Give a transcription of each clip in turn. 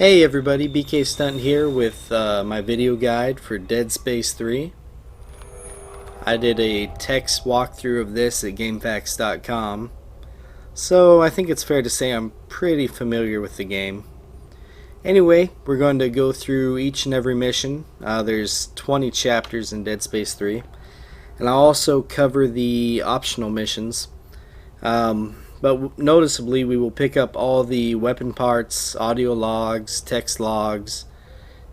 Hey everybody, BK Stunt here with my video guide for Dead Space 3. I did a text walkthrough of this at GameFAQs.com, so I think it's fair to say I'm pretty familiar with the game. Anyway, we're going to go through each and every mission. There's 20 chapters in Dead Space 3, and I'll also cover the optional missions. But noticeably, we will pick up all the weapon parts, audio logs, text logs,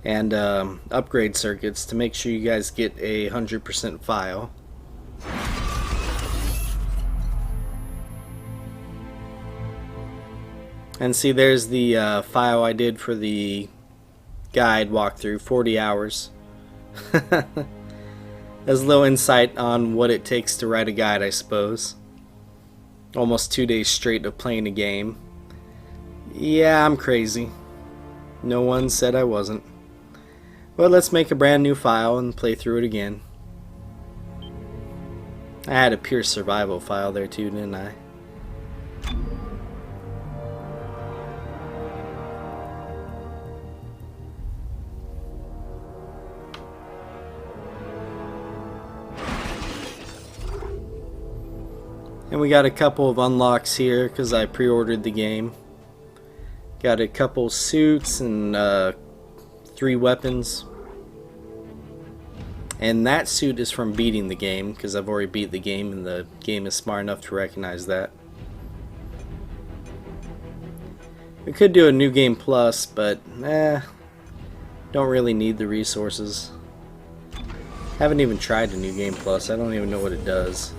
and upgrade circuits to make sure you guys get a 100% file. And see, there's the file I did for the guide walkthrough, 40 hours. There's a little insight on what it takes to write a guide, I suppose. Almost 2 days straight of playing a game. Yeah, I'm crazy. No one said I wasn't. But let's make a brand new file and play through it again. I had a pure survival file there too, didn't I? And we got a couple of unlocks here because I pre-ordered the game. Got a couple suits and 3 weapons. And that suit is from beating the game because I've already beat the game and the game is smart enough to recognize that. We could do a new game plus, but don't really need the resources. Haven't even tried a new game plus. I don't even know what it does.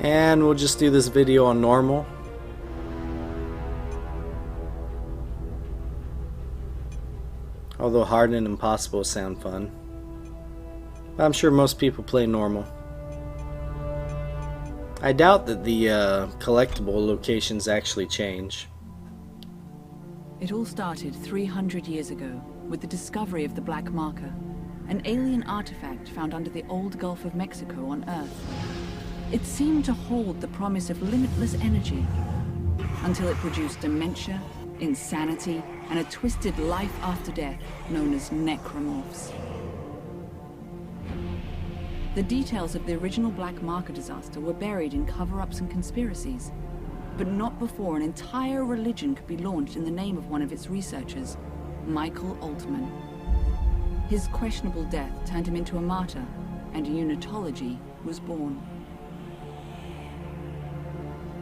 And we'll just do this video on normal. Although hard and impossible sound fun. I'm sure most people play normal. I doubt that the collectible locations actually change. It all started 300 years ago with the discovery of the Black Marker, an alien artifact found under the old Gulf of Mexico on Earth. It seemed to hold the promise of limitless energy, until it produced dementia, insanity, and a twisted life after death known as necromorphs. The details of the original Black Marker disaster were buried in cover-ups and conspiracies, but not before an entire religion could be launched in the name of one of its researchers, Michael Altman. His questionable death turned him into a martyr, and unitology was born.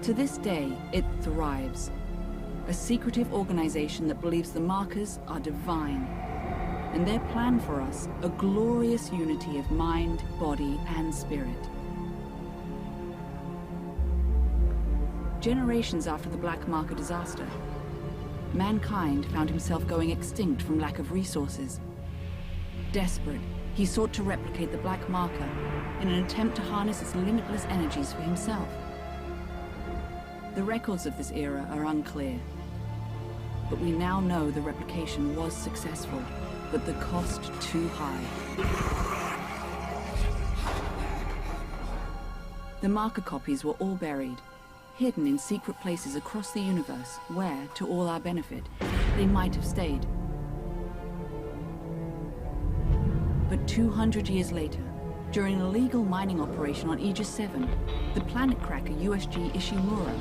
To this day, it thrives. A secretive organization that believes the markers are divine, and their plan for us, a glorious unity of mind, body, and spirit. Generations after the Black Marker disaster, mankind found himself going extinct from lack of resources. Desperate, he sought to replicate the Black Marker in an attempt to harness its limitless energies for himself. The records of this era are unclear, but we now know the replication was successful, but the cost too high. The marker copies were all buried, hidden in secret places across the universe where, to all our benefit, they might have stayed. But 200 years later, during an illegal mining operation on Aegis 7, the planet cracker USG Ishimura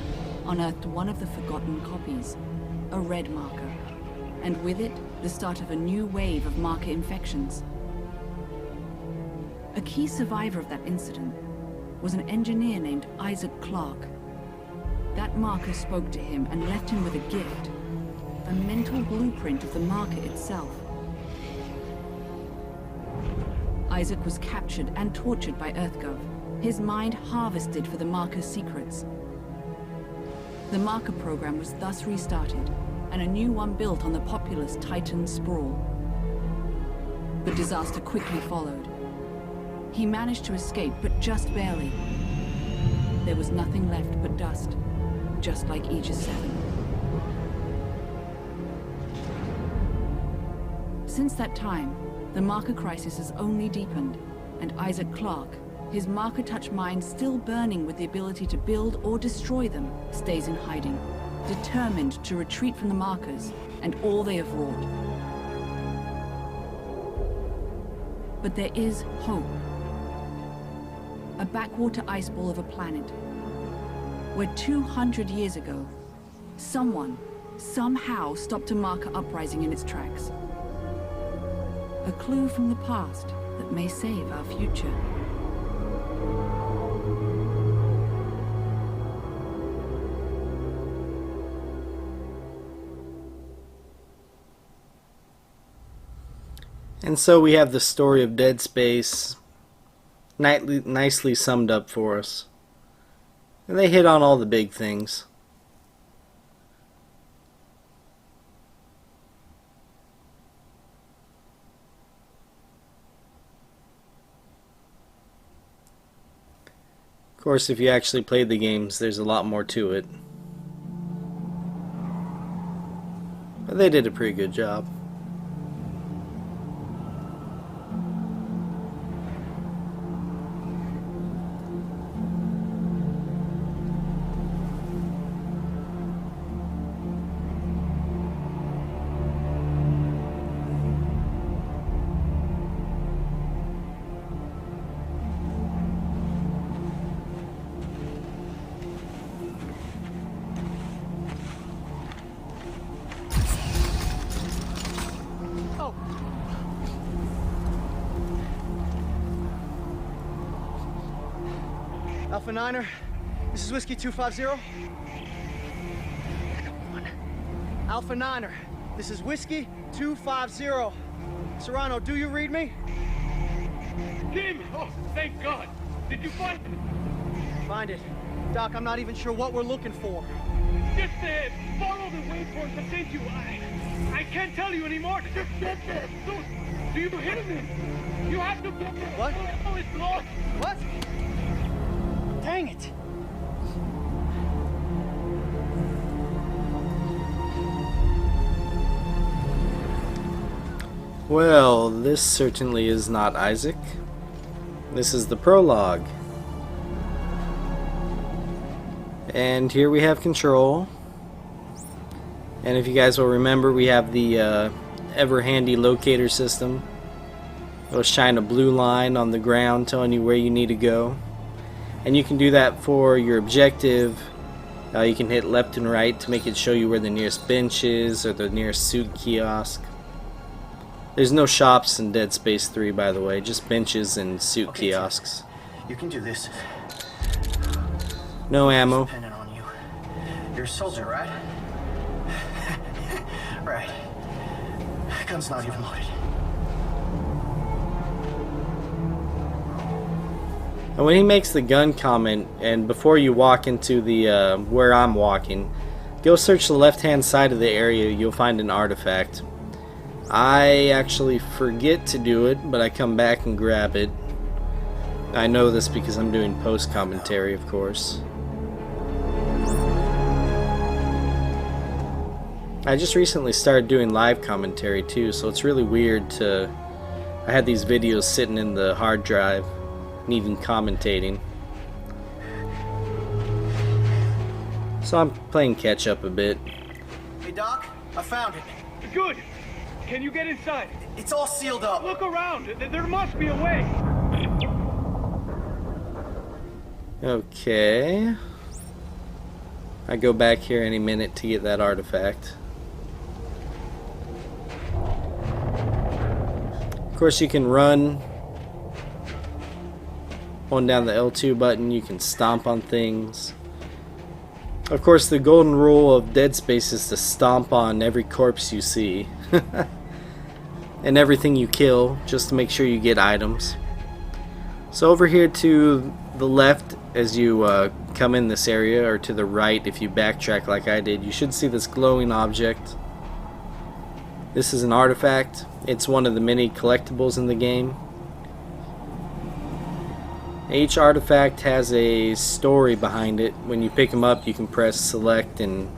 unearthed one of the forgotten copies, a red marker, and with it, the start of a new wave of marker infections. A key survivor of that incident was an engineer named Isaac Clarke. That marker spoke to him and left him with a gift, a mental blueprint of the marker itself. Isaac was captured and tortured by EarthGov, his mind harvested for the marker's secrets. The marker program was thus restarted, and a new one built on the populous Titan sprawl. The disaster quickly followed. He managed to escape, but just barely. There was nothing left but dust, just like Aegis 7. Since that time, the marker crisis has only deepened, and Isaac Clarke, his marker-touch mind still burning with the ability to build or destroy them, stays in hiding, determined to retreat from the markers and all they have wrought. But there is hope. A backwater ice ball of a planet, where 200 years ago, someone, somehow stopped a marker uprising in its tracks. A clue from the past that may save our future. And so we have the story of Dead Space nicely summed up for us. And they hit on all the big things. Of course, if you actually played the games, there's a lot more to it. But they did a pretty good job. Alpha Niner, this is Whiskey 250. Come on. Alpha Niner, this is Whiskey 250. Serrano, do you read me? Jim! Oh, thank God! Did you find it? Find it. Doc, I'm not even sure what we're looking for. Just follow the waypoint that sent you. I can't tell you anymore. Just get there. Do you hear me? You have to get there. What? Oh, it's lost. What? Dang it! Well, this certainly is not Isaac. This is the prologue. And here we have control. And if you guys will remember, we have the ever handy locator system. It'll shine a blue line on the ground telling you where you need to go. And you can do that for your objective. You can hit left and right to make it show you where the nearest bench is or the nearest suit kiosk. There's no shops in Dead Space 3, by the way, just benches and suit kiosks. You can do this. No ammo. Depending on you. You're a soldier, right? Right. Gun's not even loaded. And when he makes the gun comment, and before you walk into the where I'm walking, go search the left-hand side of the area. You'll find an artifact. I actually forget to do it, but I come back and grab it. I know this because I'm doing post-commentary, of course. I just recently started doing live commentary too, so it's really weird to... I had these videos sitting in the hard drive, needing commentating. So I'm playing catch up a bit. Hey Doc, I found it. Good. Can you get inside? It's all sealed up. Look around. There must be a way. Okay. I go back here any minute to get that artifact. Of course, you can run. Hold down the L2 button, you can stomp on things. Of course, the golden rule of Dead Space is to stomp on every corpse you see. And everything you kill, just to make sure you get items. So over here to the left as you come in this area, or to the right if you backtrack like I did, you should see this glowing object. This is an artifact. It's one of the many collectibles in the game. Each artifact has a story behind it. When you pick them up, you can press select and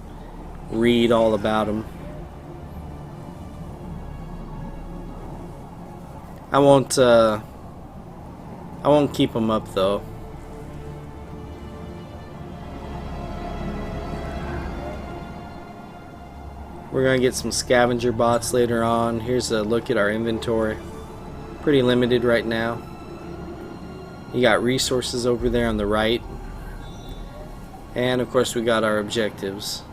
read all about them. I won't keep them up though. We're gonna get some scavenger bots later on. Here's a look at our inventory. Pretty limited right now. You got resources over there on the right. And of course we got our objectives.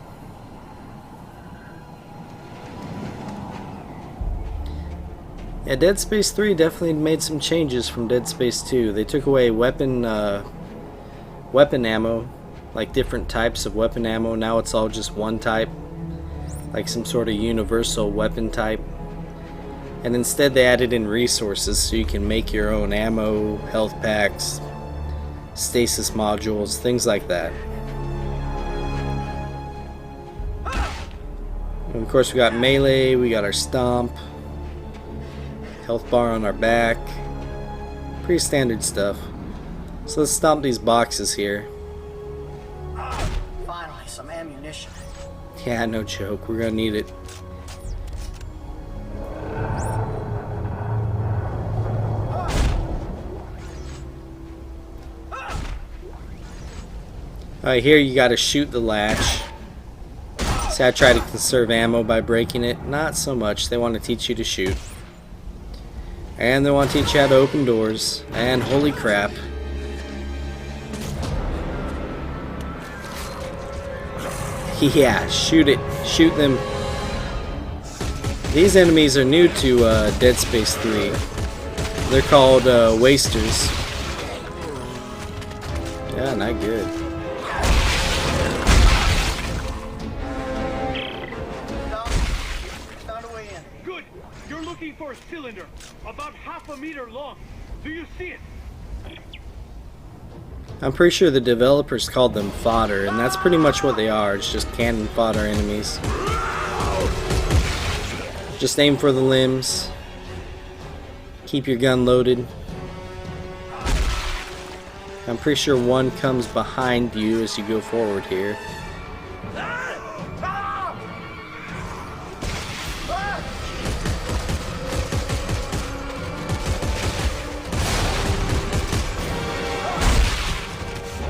Yeah, Dead Space 3 definitely made some changes from Dead Space 2. They took away weapon ammo, like different types of weapon ammo. Now it's all just one type, like some sort of universal weapon type. And instead they added in resources so you can make your own ammo, health packs, stasis modules, things like that. And of course we got melee, we got our stomp, health bar on our back, pretty standard stuff. So let's stomp these boxes here. Finally, some ammunition. Yeah, no joke, we're gonna need it. Alright, here you gotta shoot the latch. See, I try to conserve ammo by breaking it. Not so much. They want to teach you to shoot. And they want to teach you how to open doors. And holy crap. Yeah, shoot it. Shoot them. These enemies are new to Dead Space 3. They're called wasters. Yeah, not good. Good. You're looking for a cylinder about ½ a meter long. Do you see it? I'm pretty sure the developers called them fodder, and that's pretty much what they are. It's just cannon fodder enemies. Just aim for the limbs. Keep your gun loaded. I'm pretty sure one comes behind you as you go forward here.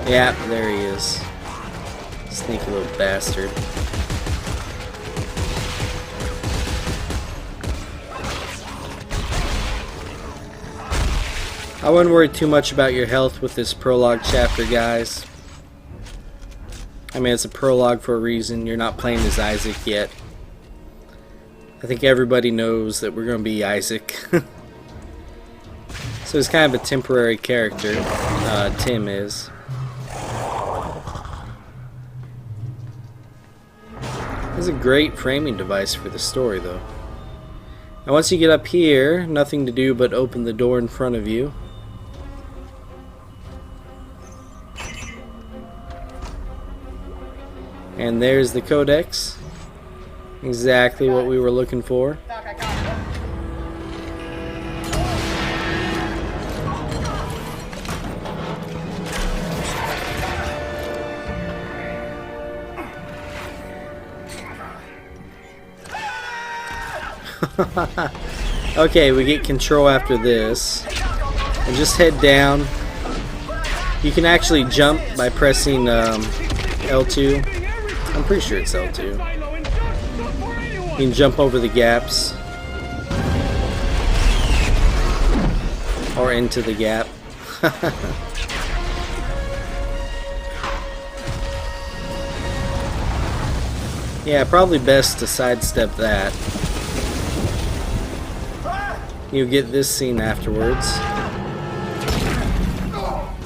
Yeah, there he is. Sneaky little bastard. I wouldn't worry too much about your health with this prologue chapter, guys. I mean, it's a prologue for a reason. You're not playing as Isaac yet. I think everybody knows that we're going to be Isaac. So he's kind of a temporary character. Tim is. This is a great framing device for the story, though. Now once you get up here, nothing to do but open the door in front of you. And there's the codex. Exactly what we were looking for. Doc, I got it. Okay, we get control after this. And just head down. You can actually jump by pressing L2. I'm pretty sure it's L2. You can jump over the gaps. Or into the gap. Yeah, probably best to sidestep that. You get this scene afterwards.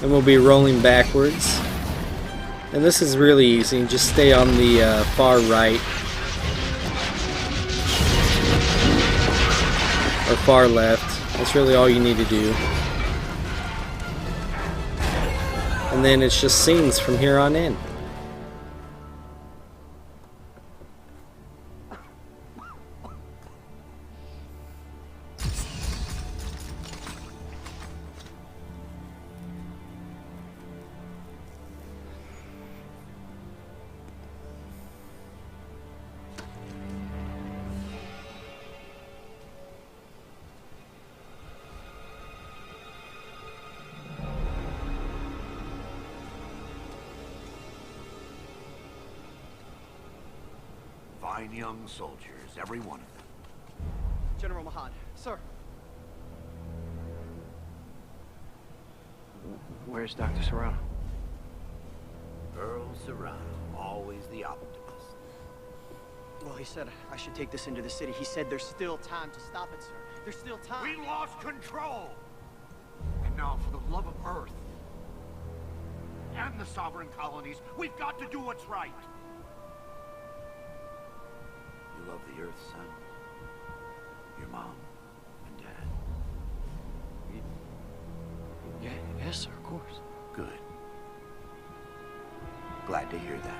And we'll be rolling backwards. And this is really easy. Just stay on the far right. Or far left. That's really all you need to do. And then it's just scenes from here on in. Fine young soldiers, every one of them. General Mahad, sir. Where's Dr. Serrano? Earl Serrano, always the optimist. Well, he said I should take this into the city. He said there's still time to stop it, sir. There's still time. We lost control! And now, for the love of Earth and the sovereign colonies, we've got to do what's right. You love the Earth, son? Your mom and dad? Yes, sir, of course. Good. Glad to hear that.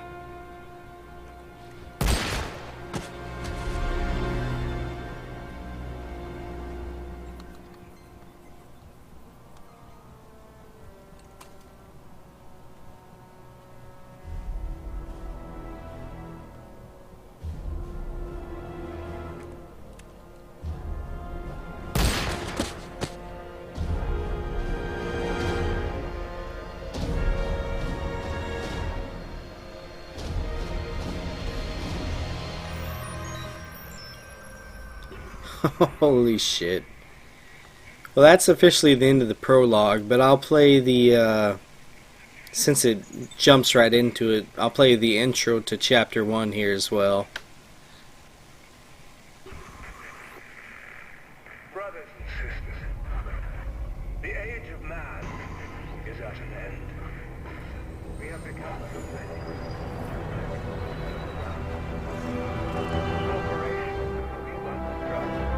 Holy shit. Well, that's officially the end of the prologue, but I'll play the, since it jumps right into it, I'll play the intro to Chapter 1 here as well. Brothers and sisters, the age of man is at an end. We have become pathetic. Corporations we once trusted.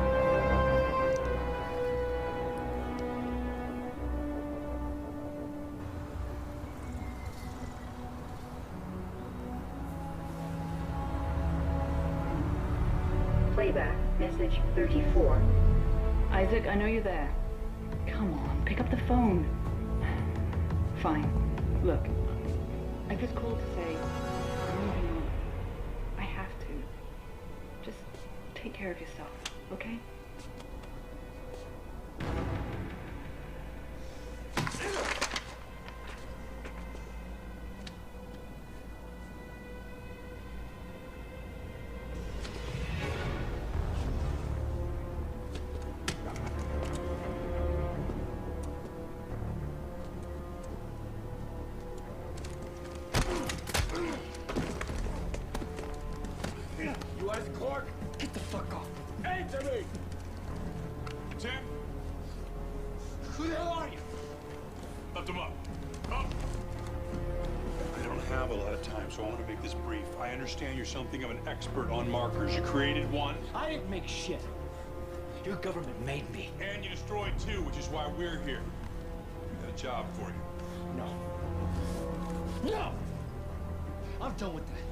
Playback, message 34. Isaac, I know you're there. Come on, pick up the phone. Fine. Look, I just called to say I'm moving on. I have to. Just take care of yourself, okay? You Isaac Clarke? Get the fuck off. Answer me! Tim? Who the hell are you? Lift him up. Up! I don't have a lot of time, so I want to make this brief. I understand you're something of an expert on markers. You created one, I didn't make shit. Your government made me. and you destroyed two, which is why we're here. We got a job for you. No. No! I'm done with that.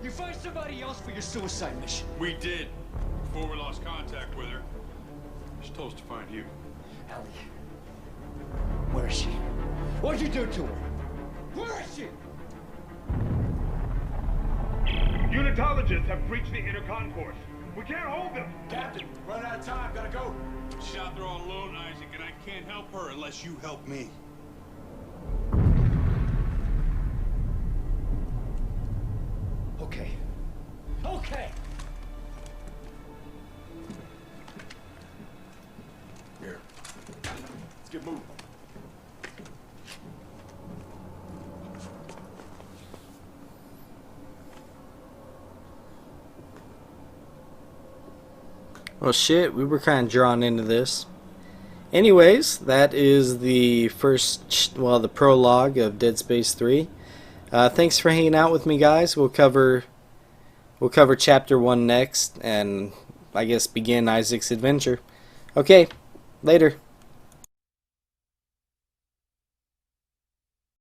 You find somebody else for your suicide mission. We did, before we lost contact with her. She told us to find you. Ellie. Where is she? What'd you do to her? Where is she? Unitologists have breached the inner concourse. We can't hold them. Captain, run out of time. Gotta go. She's out there all alone, Isaac, and I can't help her unless you help me. Okay. Okay! Here. Let's get moving. Well, shit, we were kind of drawn into this. Anyways, that is the first, well, the prologue of Dead Space 3. Thanks for hanging out with me, guys. We'll cover Chapter 1 next, and I guess begin Isaac's adventure. Okay, later.